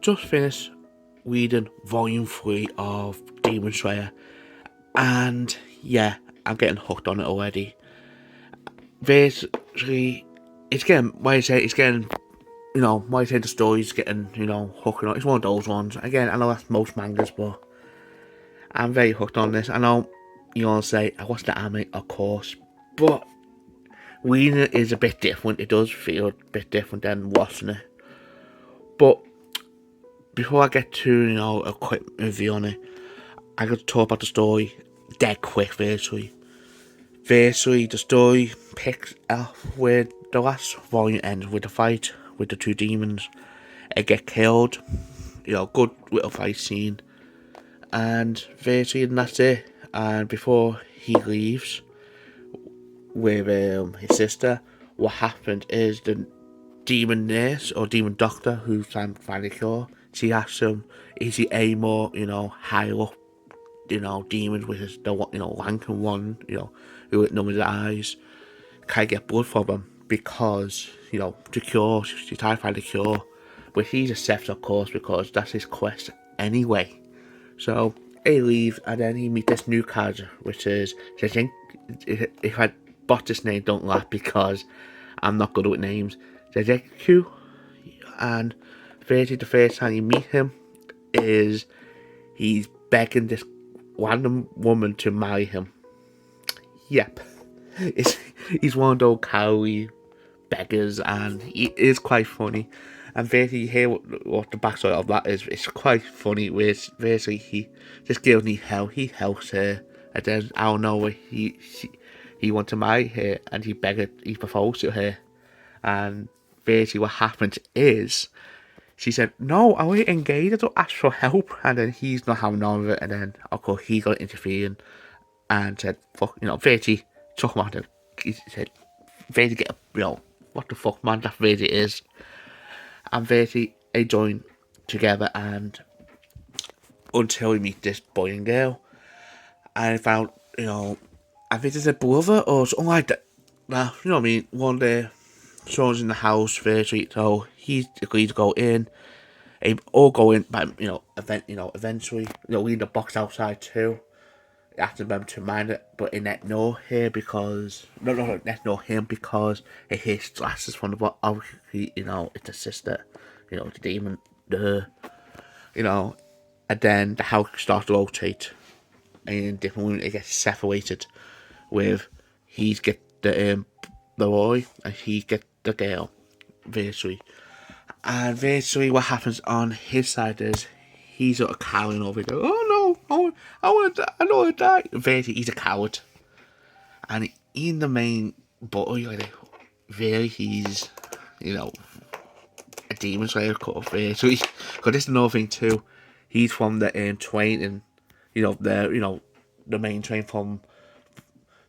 just finished reading volume 3 of Demon Slayer, and yeah, I'm getting hooked on it already. Basically, it's getting, why I say it's getting, why I say the story's getting, hooking on. It's one of those ones. Again, I know that's most mangas, but I'm very hooked on this. I know you all say, I watched the anime, of course, but reading it is a bit different. It does feel a bit different than watching it. But before I get to, a quick review on it, I got to talk about the story dead quick, virtually. Virtually, the story picks up where the last volume ends, with the fight with the two demons. They get killed, good little fight scene. And virtually, and that's it. And before he leaves with his sister, what happened is the demon nurse or demon doctor who's trying to find a cure, she asks him, is he a more, higher up, demons with his, ranking one, who with numbers of eyes, can I get blood from him? Because, to cure, she's trying to find a cure. But he accepts, of course, because that's his quest anyway. So he leaves, and then he meets this new character, which is, I think, if I bought this name, don't laugh, because I'm not good with names. Zedeku, and basically the first time you meet him is he's begging this random woman to marry him. Yep, he's one of those cowardly beggars, and he is quite funny. And basically, you hear what the backstory of that is. It's quite funny. Where basically this girl needs help. He helps her, and then out of nowhere he wants to marry her, and he proposed to her. And basically, what happens is she said, "No, I was engaged. I don't ask for help." And then he's not having none of it. And then of course he got interfering and said, "Fuck, basically took him out." He said, "Basically, what the fuck, man? That really is." And basically, they join together, and until we meet this boy and girl, and I found, I think it's a brother or something like that. You know what I mean? One day, someone's in the house, basically, so he agreed to go in. They all go in, but eventually, leave the box outside too. They have to remember to mind it, but they let know here because let know him because he hears glasses from the box. Obviously, it's a sister, the demon, and then the house starts to rotate, and different women, it gets separated. With he's get the boy and he get the girl, virtually. And basically, what happens on his side is he's sort of cowering over there. Oh no, I want to die. I don't want to die. Basically, he's a coward, and in the main boy, really, he's a demon slayer cut off. Basically, because this is another thing too. He's from the training, the main train from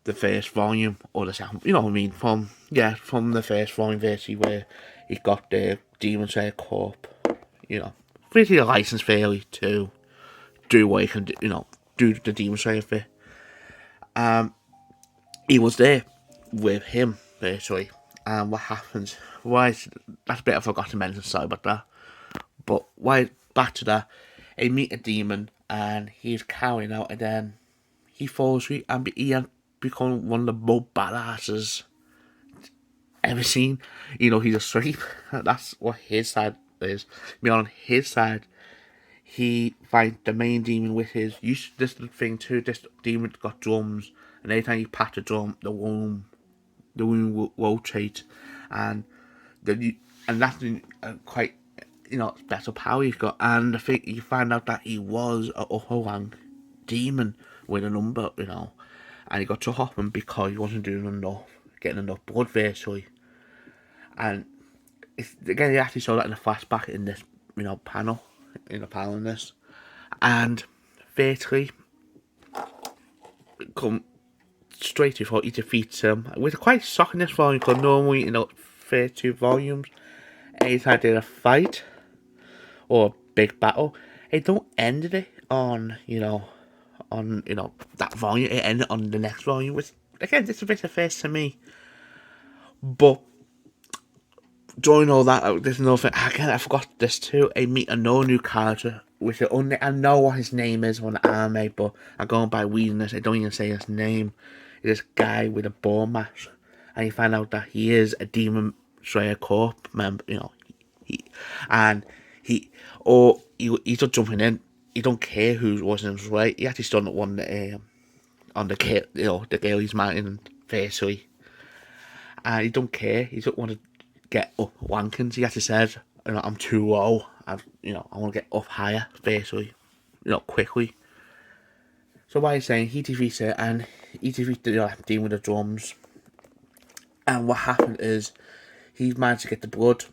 the first volume, or the second, what I mean, from the first volume, basically, where he got the Demon Slayer Corp, pretty a license fairly to do what he can do, do the Demon Slayer bit. He was there with him, basically, and what happens, that's a bit I forgot to mention, sorry about that, but back to that, they meet a demon, and he's carrying out, and then he falls asleep, and he become one of the most badasses ever seen. He's asleep. That's what his side is. On his side, he finds the main demon with his. This thing too. This demon got drums, and every time you pat the drum, the womb will rotate, and that's quite special power he's got. And the thing you find out that he was a upper rank demon with a number, and he got to Hoffman because he wasn't doing enough, getting enough blood virtually. And again, he actually saw that in a flashback in this, panel, in this, and virtually come straight before he defeats him with quite shocking this volume because normally 32 volumes, anytime they did a fight or a big battle, they don't end it on that volume. It ended on the next volume, which again, this is a bit of first to me. But during all that, there's another thing. Again, I forgot this too. I meet another new character, which I know what his name is on the anime, but I'm going by reading this. I don't even say his name. It's this guy with a ball mask, and you find out that he is a Demon Slayer Corps member. You know, he and he or he's just jumping in. He don't care who was in his way. He actually stood on the girl, the girl he's marrying firstly, and he don't care. He don't want to get up wankings. He actually said, I'm too low. I want to get up higher, basically, quickly. So what he's saying, he defeats it, and he defeats the demon with the drums. And what happened is, he managed to get the blood,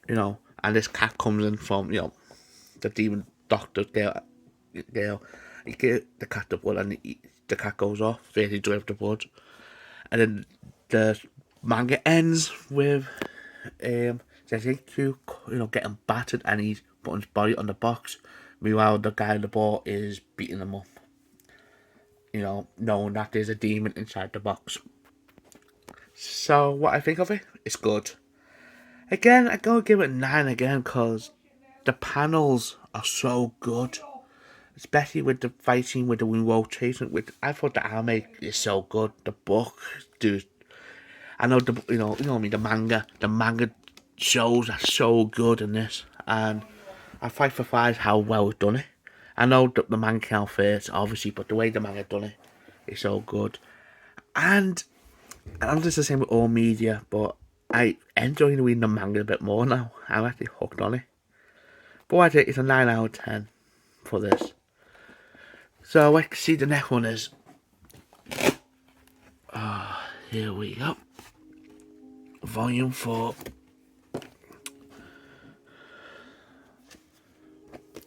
and this cat comes in from, the demon doctor girl. He gave the cat the blood, and the cat goes off, basically drives the blood. And then the manga ends with Zekiku, getting battered, and he's putting his body on the box. Meanwhile, the guy on the ball is beating him up. Knowing that there's a demon inside the box. So, what I think of it, it's good. Again, I'm going to give it 9 again, because the panels are so good. Especially with the fighting, with the wind rotation. I thought the anime is so good. The book, dude. I know the manga shows are so good in this, and I fight for 5 how well it's done it. I know the manga came out first, obviously, but the way the manga done it is so good. And I'm just the same with all media, but I enjoy reading the manga a bit more now. I'm actually hooked on it. But I think it's a 9 out of 10 for this. So let's see the next one is. Here we go. Volume 4.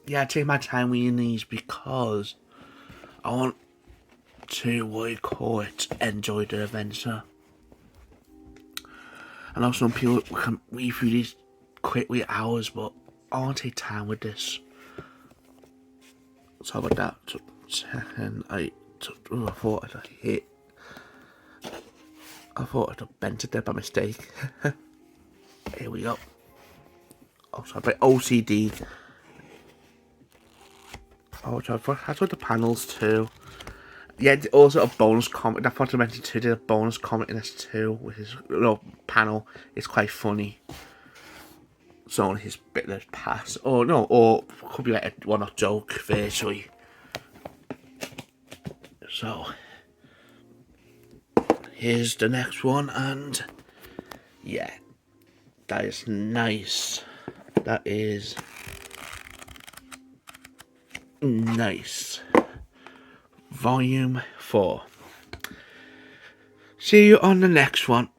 Yeah, I take my time reading these because I want to, what you call it, enjoy the adventure. I know some people can read through these quickly hours, but I want to take time with this. So about that, I thought I'd bent it there by mistake. Here we go. Oh, sorry, by OCD. Oh, I saw the panels too. Yeah, also a bonus comment. I thought I mentioned too. There's a bonus comment in this too, which is panel. It's quite funny. So his bit of pass, or could be like a one-off joke, virtually. So here's the next one, and yeah, that is nice. That is nice. Volume 4. See you on the next one.